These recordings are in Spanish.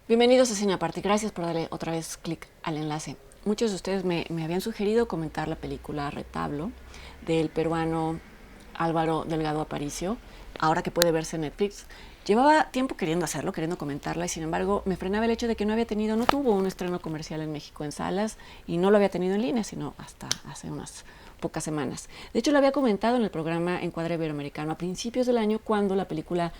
Bienvenidos a Cine Aparte. Gracias por darle otra vez clic al enlace. Muchos de ustedes me habían sugerido comentar la película Retablo del peruano Álvaro Delgado Aparicio, ahora que puede verse en Netflix. Llevaba tiempo queriendo hacerlo, queriendo comentarla, y sin embargo me frenaba el hecho de que no tuvo un estreno comercial en México en salas y no lo había tenido en línea, sino hasta hace unas pocas semanas. De hecho, lo había comentado en el programa Encuadre Iberoamericano a principios del año, cuando la película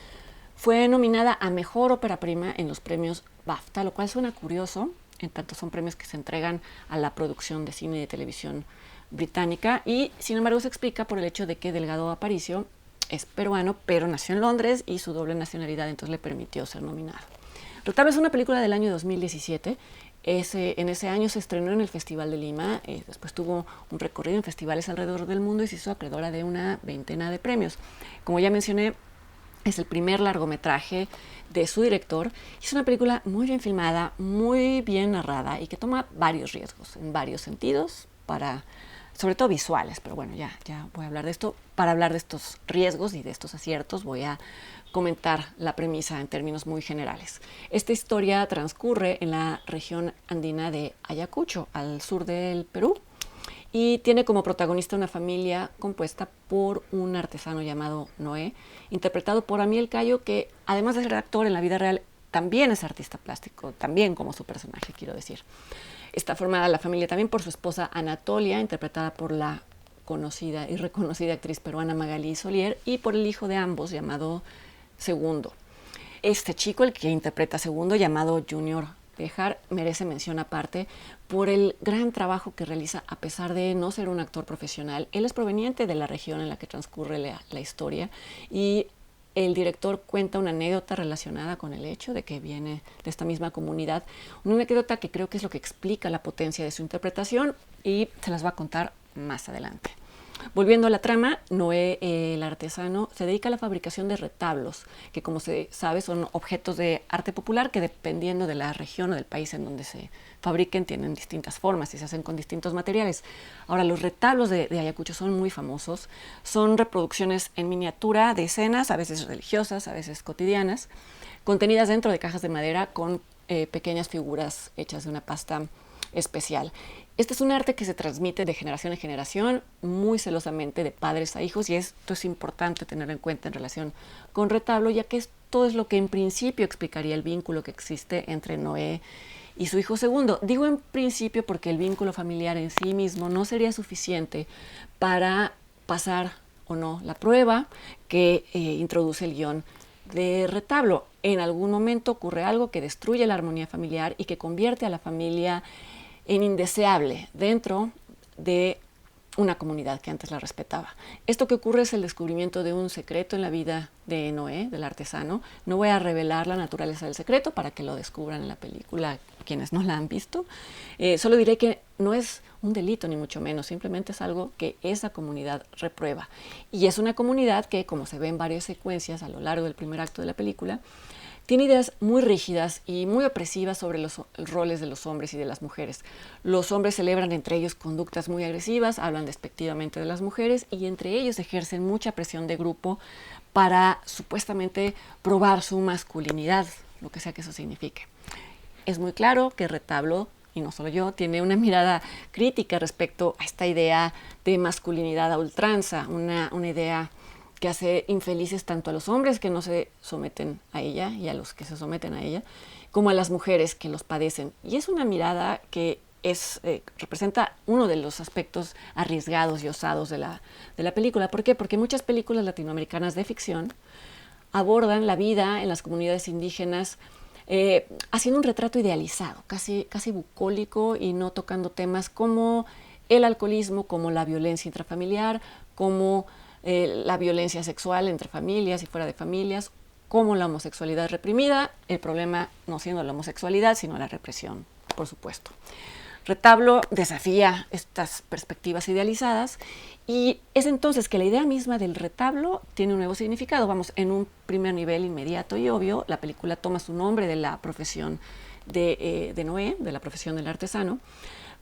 fue nominada a Mejor Ópera Prima en los premios BAFTA, lo cual suena curioso, en tanto son premios que se entregan a la producción de cine y de televisión británica, y sin embargo se explica por el hecho de que Delgado Aparicio es peruano, pero nació en Londres y su doble nacionalidad entonces le permitió ser nominado. Retablo es una película del año 2017. En ese año se estrenó en el Festival de Lima, después tuvo un recorrido en festivales alrededor del mundo y se hizo acreedora de una veintena de premios. Como ya mencioné, es el primer largometraje de su director. Es una película muy bien filmada, muy bien narrada y que toma varios riesgos en varios sentidos, sobre todo visuales, pero bueno, ya voy a hablar de esto. Para hablar de estos riesgos y de estos aciertos voy a comentar la premisa en términos muy generales. Esta historia transcurre en la región andina de Ayacucho, al sur del Perú, y tiene como protagonista una familia compuesta por un artesano llamado Noé, interpretado por Amiel Cayo, que además de ser actor en la vida real, también es artista plástico, también como su personaje, quiero decir. Está formada la familia también por su esposa Anatolia, interpretada por la conocida y reconocida actriz peruana Magalí Solier, y por el hijo de ambos, llamado Segundo. Este chico, el que interpreta a Segundo, llamado Junior Bejar, merece mención aparte por el gran trabajo que realiza a pesar de no ser un actor profesional. Él es proveniente de la región en la que transcurre la historia, y el director cuenta una anécdota relacionada con el hecho de que viene de esta misma comunidad, una anécdota que creo que es lo que explica la potencia de su interpretación, y se las va a contar más adelante. Volviendo a la trama, Noé, el artesano, se dedica a la fabricación de retablos, que como se sabe son objetos de arte popular que, dependiendo de la región o del país en donde se fabriquen, tienen distintas formas y se hacen con distintos materiales. Ahora, los retablos de Ayacucho son muy famosos. Son reproducciones en miniatura de escenas, a veces religiosas, a veces cotidianas, contenidas dentro de cajas de madera con pequeñas figuras hechas de una pasta especial. Este es un arte que se transmite de generación en generación, muy celosamente de padres a hijos, y esto es importante tener en cuenta en relación con Retablo, ya que esto es lo que en principio explicaría el vínculo que existe entre Noé y su hijo Segundo. Digo en principio porque el vínculo familiar en sí mismo no sería suficiente para pasar o no la prueba que introduce el guión de Retablo. En algún momento ocurre algo que destruye la armonía familiar y que convierte a la familia en indeseable dentro de una comunidad que antes la respetaba. Esto que ocurre es el descubrimiento de un secreto en la vida de Noé, del artesano. No voy a revelar la naturaleza del secreto para que lo descubran en la película quienes no la han visto. Solo diré que no es un delito ni mucho menos, simplemente es algo que esa comunidad reprueba. Y es una comunidad que, como se ve en varias secuencias a lo largo del primer acto de la película, tiene ideas muy rígidas y muy opresivas sobre los roles de los hombres y de las mujeres. Los hombres celebran entre ellos conductas muy agresivas, hablan despectivamente de las mujeres, y entre ellos ejercen mucha presión de grupo para supuestamente probar su masculinidad, lo que sea que eso signifique. Es muy claro que Retablo, y no solo yo, tiene una mirada crítica respecto a esta idea de masculinidad a ultranza, una idea que hace infelices tanto a los hombres que no se someten a ella y a los que se someten a ella, como a las mujeres que los padecen. Y es una mirada que representa uno de los aspectos arriesgados y osados de la película. ¿Por qué? Porque muchas películas latinoamericanas de ficción abordan la vida en las comunidades indígenas haciendo un retrato idealizado, casi bucólico, y no tocando temas como el alcoholismo, como la violencia intrafamiliar, como la violencia sexual entre familias y fuera de familias, como la homosexualidad reprimida, el problema no siendo la homosexualidad, sino la represión, por supuesto. Retablo desafía estas perspectivas idealizadas, y es entonces que la idea misma del retablo tiene un nuevo significado. Vamos, en un primer nivel inmediato y obvio, la película toma su nombre de la profesión de Noé, de la profesión del artesano,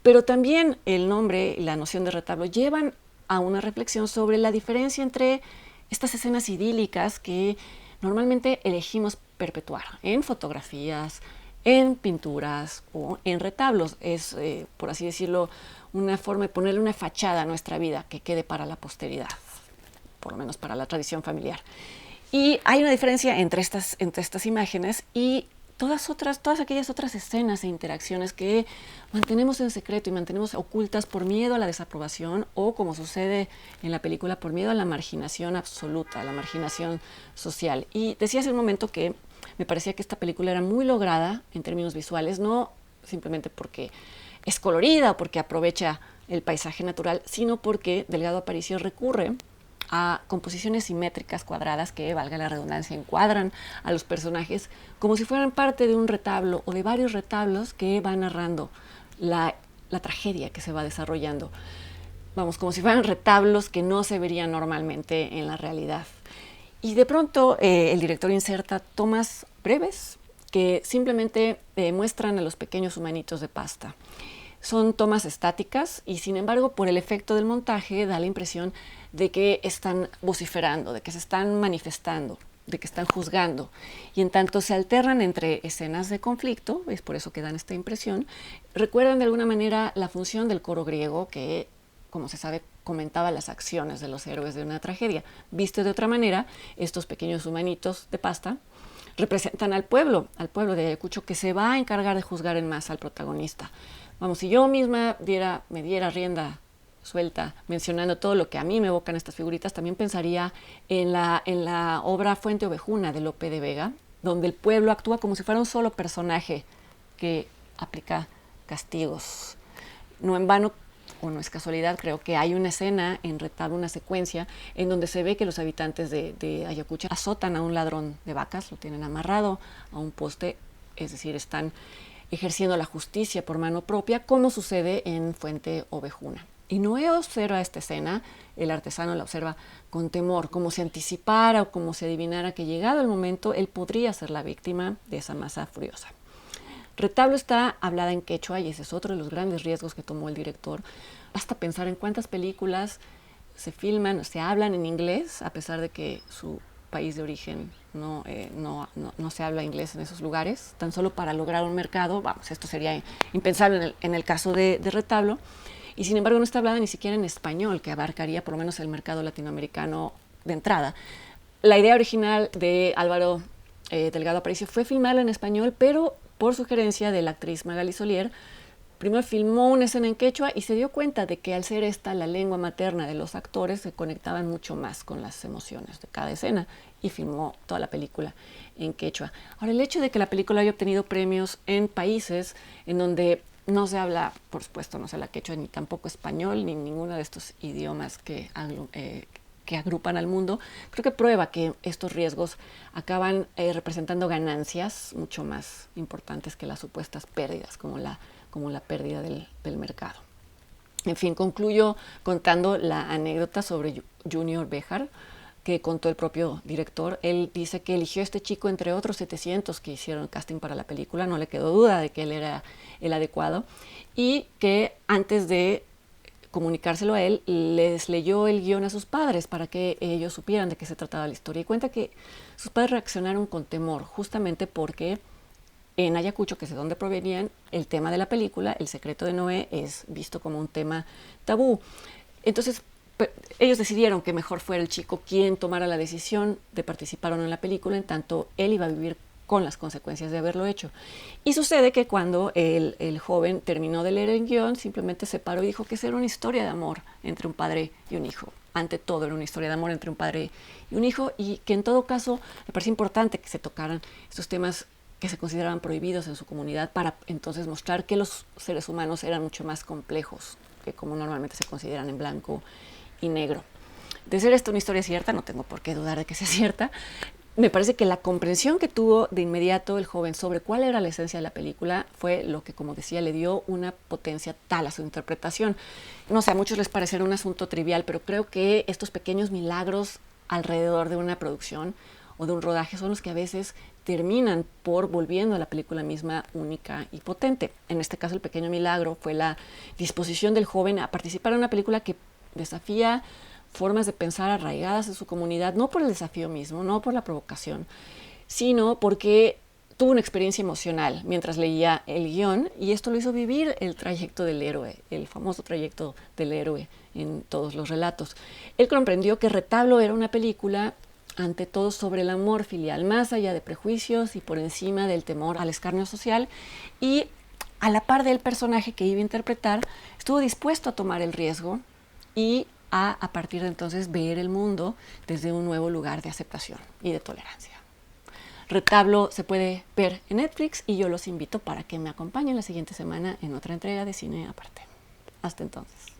pero también el nombre y la noción de retablo llevan a una reflexión sobre la diferencia entre estas escenas idílicas que normalmente elegimos perpetuar en fotografías, en pinturas o en retablos. Es, por así decirlo, una forma de ponerle una fachada a nuestra vida que quede para la posteridad, por lo menos para la tradición familiar. Y hay una diferencia entre estas imágenes y todas aquellas otras escenas e interacciones que mantenemos en secreto y mantenemos ocultas por miedo a la desaprobación o, como sucede en la película, por miedo a la marginación absoluta, a la marginación social. Y decía hace un momento que me parecía que esta película era muy lograda en términos visuales, no simplemente porque es colorida o porque aprovecha el paisaje natural, sino porque Delgado Aparicio recurre a composiciones simétricas cuadradas que, valga la redundancia, encuadran a los personajes como si fueran parte de un retablo o de varios retablos que van narrando la tragedia que se va desarrollando. Vamos, como si fueran retablos que no se verían normalmente en la realidad. Y de pronto el director inserta tomas breves que simplemente muestran a los pequeños humanitos de pasta. Son tomas estáticas y, sin embargo, por el efecto del montaje da la impresión de que están vociferando, de que se están manifestando, de que están juzgando. Y en tanto se alternan entre escenas de conflicto, es por eso que dan esta impresión, recuerdan de alguna manera la función del coro griego que, como se sabe, comentaba las acciones de los héroes de una tragedia. Visto de otra manera, estos pequeños humanitos de pasta representan al pueblo de Ayacucho, que se va a encargar de juzgar en masa al protagonista. Vamos, si yo misma me diera rienda suelta mencionando todo lo que a mí me evocan estas figuritas, también pensaría en la obra Fuente Ovejuna de Lope de Vega, donde el pueblo actúa como si fuera un solo personaje que aplica castigos. No en vano, o no es casualidad, creo que hay una escena en retablo, una secuencia, en donde se ve que los habitantes de Ayacucho azotan a un ladrón de vacas, lo tienen amarrado a un poste, es decir, están ejerciendo la justicia por mano propia, como sucede en Fuente Ovejuna. Y Noé observa esta escena, el artesano la observa con temor, como si anticipara o como si adivinara que, llegado el momento, él podría ser la víctima de esa masa furiosa. Retablo está hablada en quechua y ese es otro de los grandes riesgos que tomó el director. Basta pensar en cuántas películas se filman, se hablan en inglés, a pesar de que su país de origen no se habla inglés en esos lugares, tan solo para lograr un mercado. Vamos, esto sería impensable en el caso de Retablo. Y sin embargo no está hablada ni siquiera en español, que abarcaría por lo menos el mercado latinoamericano de entrada. La idea original de Álvaro Delgado Aparicio fue filmarla en español, pero por sugerencia de la actriz Magali Solier, primero filmó una escena en quechua y se dio cuenta de que, al ser esta la lengua materna de los actores, se conectaban mucho más con las emociones de cada escena, y filmó toda la película en quechua. Ahora, el hecho de que la película haya obtenido premios en países en donde no se habla, por supuesto, no se habla quechua ni tampoco español, ni ninguno de estos idiomas que agrupan al mundo, creo que prueba que estos riesgos acaban representando ganancias mucho más importantes que las supuestas pérdidas, como la pérdida del mercado. En fin, concluyo contando la anécdota sobre Junior Béjar, que contó el propio director. Él dice que eligió a este chico entre otros 700 que hicieron casting para la película, no le quedó duda de que él era el adecuado, y que antes de comunicárselo a él, les leyó el guión a sus padres para que ellos supieran de qué se trataba la historia. Y cuenta que sus padres reaccionaron con temor, justamente porque en Ayacucho, que es de donde provenían, el tema de la película, El secreto de Noé, es visto como un tema tabú. Entonces, ellos decidieron que mejor fuera el chico quien tomara la decisión de participar o no en la película, en tanto él iba a vivir con las consecuencias de haberlo hecho. Y sucede que cuando el joven terminó de leer el guión, simplemente se paró y dijo que esa era una historia de amor entre un padre y un hijo. Ante todo, era una historia de amor entre un padre y un hijo, y que en todo caso me parece importante que se tocaran estos temas que se consideraban prohibidos en su comunidad, para entonces mostrar que los seres humanos eran mucho más complejos que como normalmente se consideran en blanco y negro. De ser esta una historia cierta, no tengo por qué dudar de que sea cierta, me parece que la comprensión que tuvo de inmediato el joven sobre cuál era la esencia de la película fue lo que, como decía, le dio una potencia tal a su interpretación. No sé, a muchos les parecerá un asunto trivial, pero creo que estos pequeños milagros alrededor de una producción o de un rodaje son los que a veces terminan por volviendo a la película misma única y potente. En este caso, el pequeño milagro fue la disposición del joven a participar en una película que desafía formas de pensar arraigadas en su comunidad, no por el desafío mismo, no por la provocación, sino porque tuvo una experiencia emocional mientras leía el guión y esto lo hizo vivir el trayecto del héroe, el famoso trayecto del héroe en todos los relatos. Él comprendió que Retablo era una película ante todo sobre el amor filial, más allá de prejuicios y por encima del temor al escarnio social, y a la par del personaje que iba a interpretar, estuvo dispuesto a tomar el riesgo y a partir de entonces ver el mundo desde un nuevo lugar de aceptación y de tolerancia. Retablo se puede ver en Netflix y yo los invito para que me acompañen la siguiente semana en otra entrega de Cine Aparte. Hasta entonces.